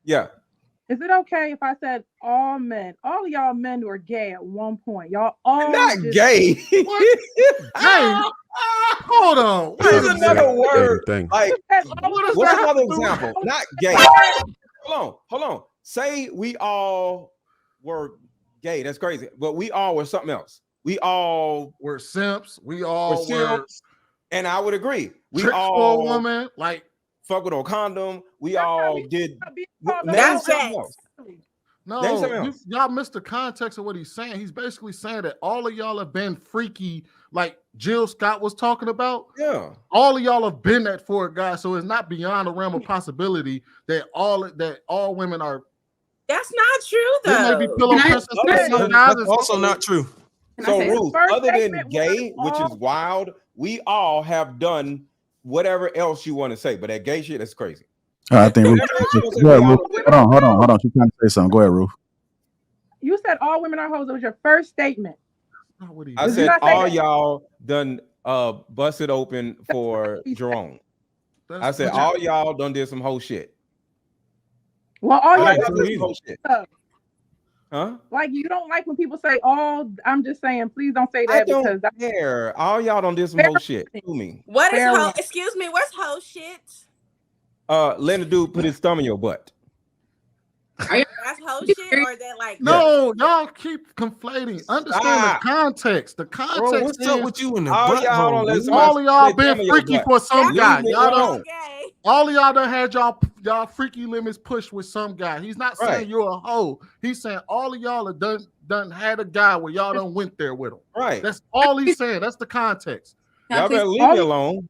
Yeah. Is it okay if I said all men, all of y'all men were gay at one point? Y'all all Not just gay. What? Gay? Hold on. Wait Use a another minute. word. Thing. Like, What does what's that have another to do with example? Not gay. Hold on. Say we all were gay. That's crazy. But we all were something else. We all we're simps. We were all were simps. And I would agree. We tricks for a all woman. Like, fuck with a condom. We That's not all me- did. not being called a Name That's hoe. something facts. else. Name no, something else. y'all missed the context of what he's saying. He's basically saying that all of y'all have been freaky, like Jill Scott was talking about. Yeah. All of y'all have been that for a guy, so it's not beyond the realm of possibility that all women are. That's not true There may be though. pillow Can I- princess for That's some guys. That's also not true. Can I So, say Ruth, First other than segment was gay, which is all- wild, we all have done whatever else you want to say. But that gay shit, that's crazy. I think Ruth. Whatever else you wanna say, Go ahead, we Ruth. all did. Hold on. She's trying to say something. Go ahead, Ruth. You said all women are hoes. It was your first statement. Not what he I Did you said not say all that? y'all done busted open for Jerome. I said all y'all done did some whole shit. Well, all All y'all y'all do did some whole shit. stuff. Huh? Like you don't like when people say all. I'm just saying, please don't say I that because don't that's care. All y'all done did some whole shit. To me. What is Fair hoe? enough. Excuse me. What's hoe shit? Let a dude put his thumb in your butt. Are you That's hoe shit, or is that like No, y'all keep conflating. Understand Stop. the context. The bro? context What's is up with you in the All butt y'all hole? don't let dude? somebody all of y'all put their thumb been in your freaky butt. for some That's guy. Leave me Y'all done, alone. gay? all of y'all done had y'all freaky limits pushed with some guy. He's not Right. saying you're a hoe. He's saying all of y'all have done had a guy where y'all done went there with him. Right. That's all he's saying. That's the context. Y'all better leave All me you- alone.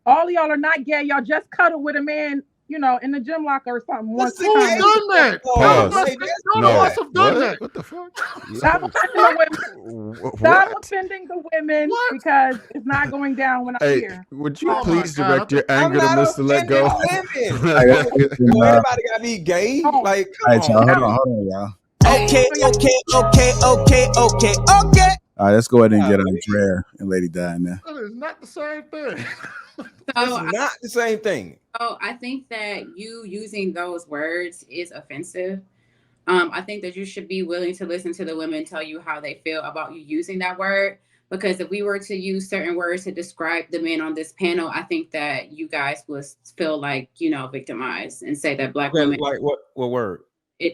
all of y'all are not gay. Y'all just cuddled with a man, in the gym locker or something. Once Listen, a Who's time. done that? Pause. None of us, none of us have done that. What the fuck? Stop offending the women. Stop What? offending the women What? because it's not going down when I'm Hey, here. would you Oh my please God, direct your I'm anger to not Mr. Let offending Go? women. Listen, Well, everybody got to be gay. Oh. Like, all come right, y'all. on. Hold on, y'all. Okay. All right, let's go ahead and get Golly. Dre and Lady Di in there. That is not the same thing. It's not the same thing. So I think that you using those words is offensive. I think that you should be willing to listen to the women tell you how they feel about you using that word. Because if we were to use certain words to describe the men on this panel, I think that you guys would feel like, victimized and say that Black Okay, women. like what word?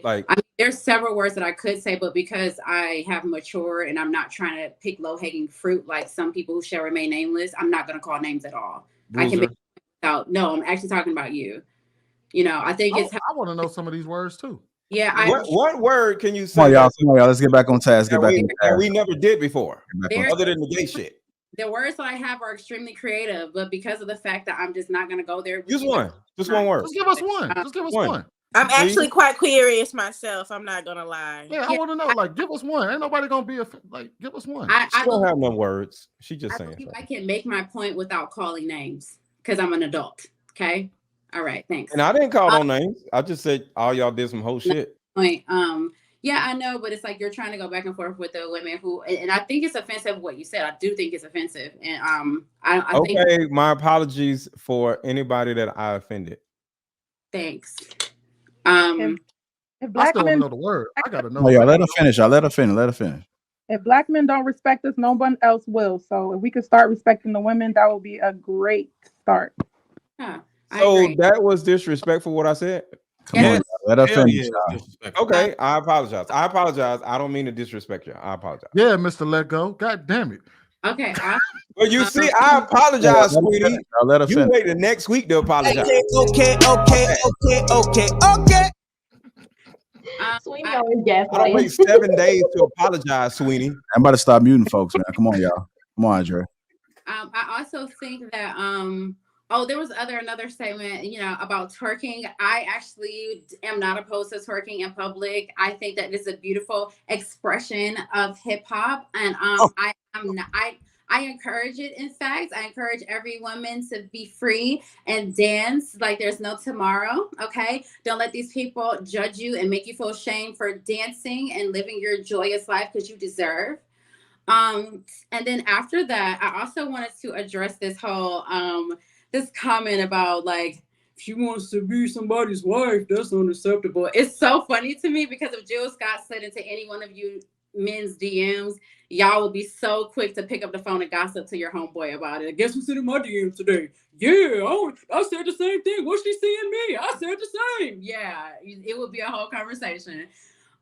Like, I mean, there's several words that I could say, but because I have matured and I'm not trying to pick low-hanging fruit like some people who shall remain nameless, I'm not going to call names at all. I can bruiser. be out. No, I'm actually talking about you. I think it's. I want to know some of these words too. Yeah, What word can you say? Come on, y'all. Let's get back on task. Get that back we, on that task. we never did before, Get back on other than the gay shit. the words that I have are extremely creative, but because of the fact that I'm just not going to go there. Just one. Just one word. Just give us one. Just give us one. I'm Please? actually quite curious myself. I'm not gonna lie. Yeah, I want to know. Like, give us one. Ain't nobody gonna be give us one. I She don't have no words. She just saying. believe I can make my point without calling names because I'm an adult. Okay. All right. Thanks. And I didn't call no names. I just said all y'all did some whole shit. Point. Yeah, I know, but it's like you're trying to go back and forth with the women who, and I think it's offensive what you said. I do think it's offensive, and I think. Okay, my apologies for anybody that I offended. Thanks. If I black still want to men, know the word. I gotta know. Oh, yeah, let her finish. Y'all let her finish. if black men don't respect us, no one else will. So if we could start respecting the women, that would be a great start. Yeah, So that was disrespectful what I said? Come on, let her finish. Yeah, Okay, I apologize. I don't mean to disrespect you. I apologize. Yeah, Mr. Let Go. God damn it. Okay. Well, you see, I apologize, Yeah, sweetie. let her You finish. wait the next week to apologize. Okay. Sweeney always gas. I don't wait 7 days to apologize, Sweeney. I'm about to stop muting folks, man. Come on, y'all. Come on, Andre. I also think that there was another statement, about twerking. I actually am not opposed to twerking in public. I think that it's a beautiful expression of hip hop, and I encourage it. In fact, I encourage every woman to be free and dance like there's no tomorrow. Okay, don't let these people judge you and make you feel shame for dancing and living your joyous life because you deserve. And then after that, I also wanted to address this whole this comment about like if she wants to be somebody's wife, that's unacceptable. It's so funny to me because if Jill Scott slid into any one of you men's DMs, y'all will be so quick to pick up the phone and gossip to your homeboy about it. Guess who's in my DMs today? Yeah, I said the same thing. What's she seeing me? I said the same. Yeah, it would be a whole conversation.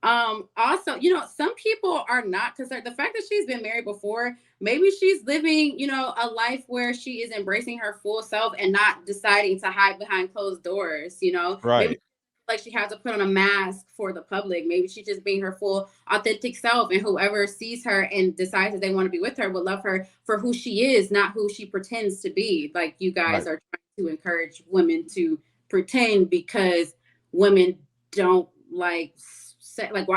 Also, you know, some people are not concerned. The fact that she's been married before, maybe she's living, you know, a life where she is embracing her full self and not deciding to hide behind closed doors, you know, Right. maybe like she has to put on a mask for the public. Maybe she's just being her full authentic self, and whoever sees her and decides that they want to be with her will love her for who she is, not who she pretends to be. Like you guys are trying to encourage women to pretend because women don't like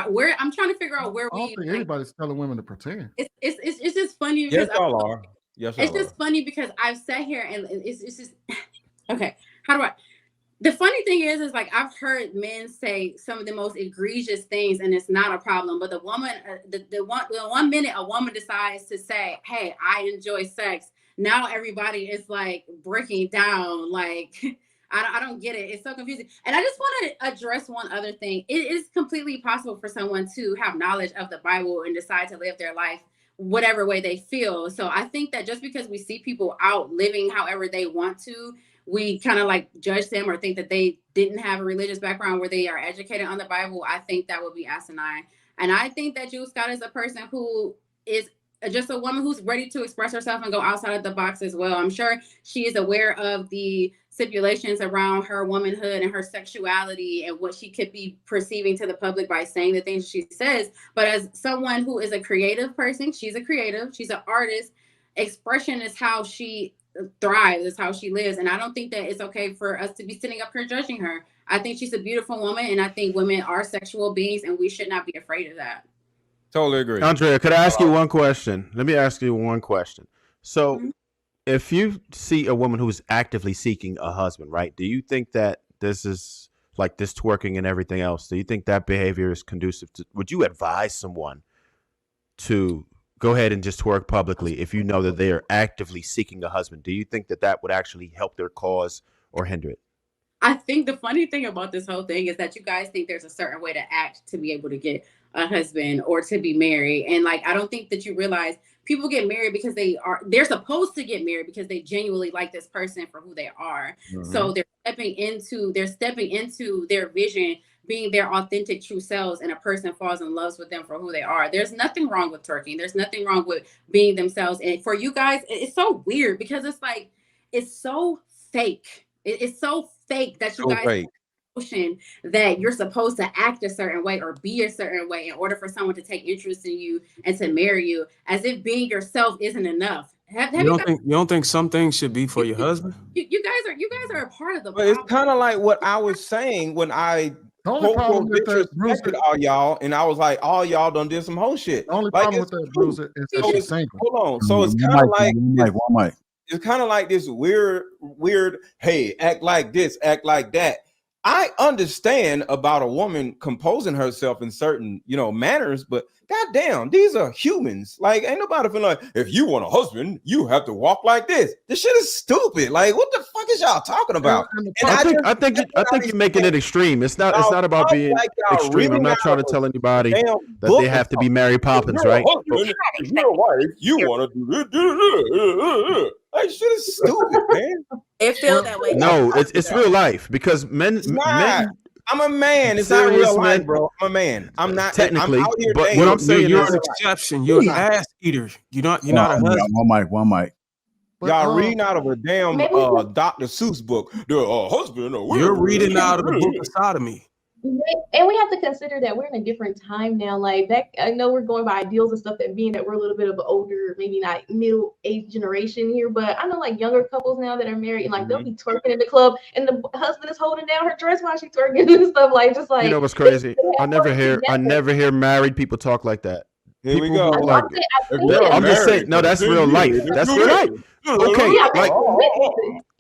where I'm trying to figure out where I don't think anybody's telling women to pretend. It's just funny because Yes, y'all are. Yes, it's just funny because I've sat here and it's just okay. How do I? The funny thing is like I've heard men say some of the most egregious things, and it's not a problem. But the woman, the one minute a woman decides to say, "Hey, I enjoy sex," now everybody is like breaking down. Like I don't get it. It's so confusing. And I just want to address one other thing. It is completely possible for someone to have knowledge of the Bible and decide to live their life whatever way they feel. So I think that just because we see people out living however they want to, we kind of like judge them or think that they didn't have a religious background where they are educated on the Bible. I think that would be asinine. And I think that Jill Scott is a person who is just a woman who's ready to express herself and go outside of the box as well. I'm sure she is aware of the stipulations around her womanhood and her sexuality and what she could be perceiving to the public by saying the things she says. But as someone who is a creative person, she's a creative, she's an artist. Expression is how she thrives, is how she lives. And I don't think that it's okay for us to be sitting up here judging her. I think she's a beautiful woman, and I think women are sexual beings, and we should not be afraid of that. Totally agree. Andrea, could I ask you one question? Let me ask you one question. So if you see a woman who's actively seeking a husband, right? Do you think that this is like this twerking and everything else? Do you think that behavior is conducive to, would you advise someone to go ahead and just twerk publicly if you know that they are actively seeking a husband? Do you think that that would actually help their cause or hinder it? I think the funny thing about this whole thing is that you guys think there's a certain way to act to be able to get a husband or to be married. And like, I don't think that you realize people get married because they're supposed to get married because they genuinely like this person for who they are. Mm-hmm. So they're stepping into their vision, being their authentic true selves, and a person falls in love with them for who they are. There's nothing wrong with twerking. There's nothing wrong with being themselves. And for you guys, it's so weird because it's like, it's so fake. It's so fake that you guys notion that you're supposed to act a certain way or be a certain way in order for someone to take interest in you and to marry you, as if being yourself isn't enough. You don't think some things should be for your husband? You guys are a part of the problem. It's kind of like what I was saying when I disrespected all y'all, and I was like, all y'all done did some whole shit. The only problem with that, Bruce, is that she's single. Hold on. So it's kind of like it's kind of like this weird, hey, act like this, act like that. I understand about a woman composing herself in certain, manners, but goddamn, these are humans. Like, ain't nobody feeling like, if you want a husband, you have to walk like this. This shit is stupid. Like, what the fuck is y'all talking about? I think you're making it extreme. It's not about being extreme. I'm not trying to tell anybody that they have to be Mary Poppins, right? If you're a wife, you want to do. Like, shit is stupid, man. It feels that way. No, it's real life because men. I'm a man. It's not real life, bro. I'm a man. I'm not technically. But what I'm saying you're is an exception. You're an ass eater. You're not a husband. One mic. Y'all reading out of a damn Dr. Seuss book. The husband. You're reading out of the book of sodomy. And we have to consider that we're in a different time now. Like that, I know we're going by ideals and stuff, and being that we're a little bit of an older, maybe not middle-aged generation here, but I know like younger couples now that are married, and like they'll be twerking in the club, and the husband is holding down her dress while she's twerking and stuff. Like, just like, you know what's crazy? I never hear married people talk like that. Here we go. I'm just saying, no, that's real life. That's real life. Okay, like,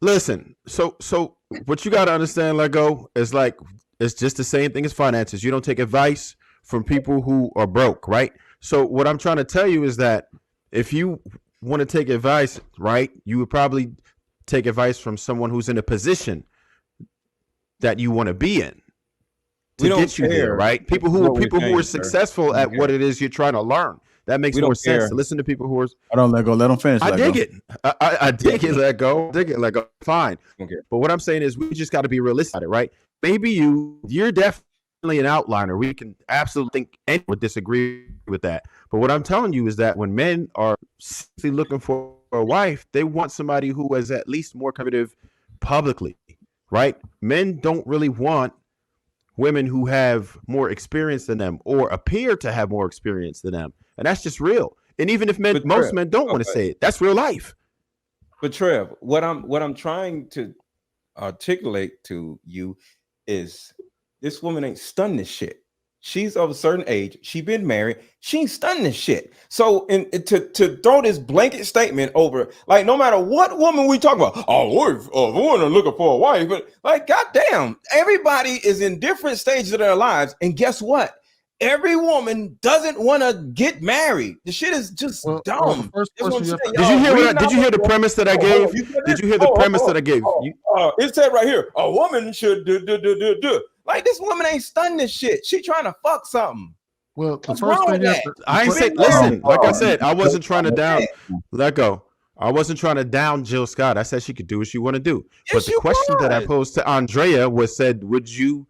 listen. So what you got to understand, Lego, is like, it's just the same thing as finances. You don't take advice from people who are broke, right? So what I'm trying to tell you is that if you want to take advice, right, you would probably take advice from someone who's in a position that you want to be in We to don't get you there, care right? People who what we're are saying, sir. successful We don't at what care. it is you're trying to learn. That makes We more don't sense care. to listen to people who are. I don't let go. Let them finish. I Let dig go. it. I dig it. Let go. Dig it. Let go. Fine. Okay. But what I'm saying is, we just got to be realistic about it, right? Maybe you're definitely an outliner. We can absolutely think anyone would disagree with that. But what I'm telling you is that when men are seriously looking for a wife, they want somebody who is at least more competitive publicly, right? Men don't really want women who have more experience than them or appear to have more experience than them. And that's just real. And even if men, most men don't want to say it, that's real life. But Trev, what I'm trying to articulate to you is this woman ain't stunned this shit. She's of a certain age. She been married. She ain't stunned this shit. So to throw this blanket statement over, like, no matter what woman we talk about, woman looking for a wife, but like, goddamn, everybody is in different stages of their lives, and guess what? Every woman doesn't want to get married. The shit is just dumb. Did you hear the premise that I gave? Did you hear the premise that I gave? It said right here, a woman should do. Like, this woman ain't stunned this shit. She trying to fuck something. Well, what's wrong with that? I ain't say, listen, like I said, I wasn't trying to down. Let go. I wasn't trying to down Jill Scott. I said she could do what she want to do. But the question that I posed to Andrea was said, would you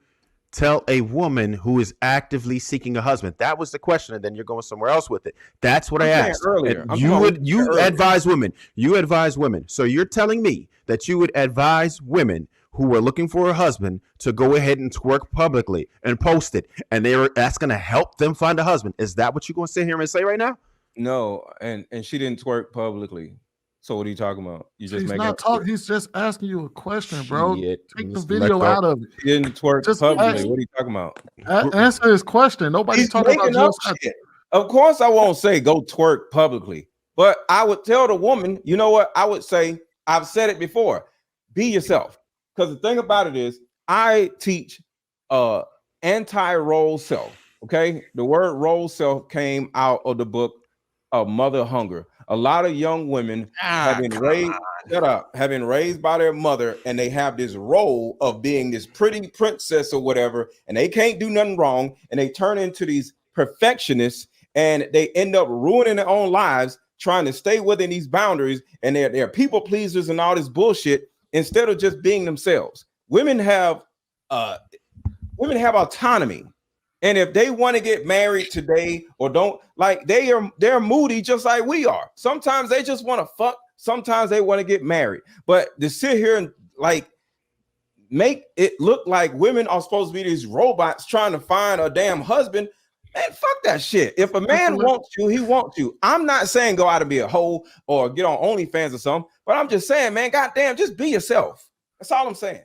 tell a woman who is actively seeking a husband? That was the question, and then you're going somewhere else with it. That's what I asked. Earlier. You advise women. You advise women. So you're telling me that you would advise women who are looking for a husband to go ahead and twerk publicly and post it, and that's going to help them find a husband. Is that what you're going to sit here and say right now? No, and she didn't twerk publicly. So what are you talking about? You just He's not talking. He's just asking you a question, bro. Shit. Take the video out of it. She didn't twerk Just publicly. ask- What are you talking about? Answer his question. Nobody's talking about Jill Scott. shit. Of course, I won't say go twerk publicly, but I would tell the woman, you know what? I would say, I've said it before, be yourself. Because the thing about it is, I teach anti-role self. Okay, the word role self came out of the book of Mother Hunger. A lot of young women have been raised by their mother, and they have this role of being this pretty princess or whatever, and they can't do nothing wrong, and they turn into these perfectionists, and they end up ruining their own lives trying to stay within these boundaries, and they're people pleasers and all this bullshit instead of just being themselves. Women have autonomy. And if they want to get married today or don't, like, they're moody just like we are. Sometimes they just want to fuck. Sometimes they want to get married. But to sit here and like make it look like women are supposed to be these robots trying to find a damn husband, man, fuck that shit. If a man wants you, he wants you. I'm not saying go out and be a hoe or get on OnlyFans or something, but I'm just saying, man, goddamn, just be yourself. That's all I'm saying.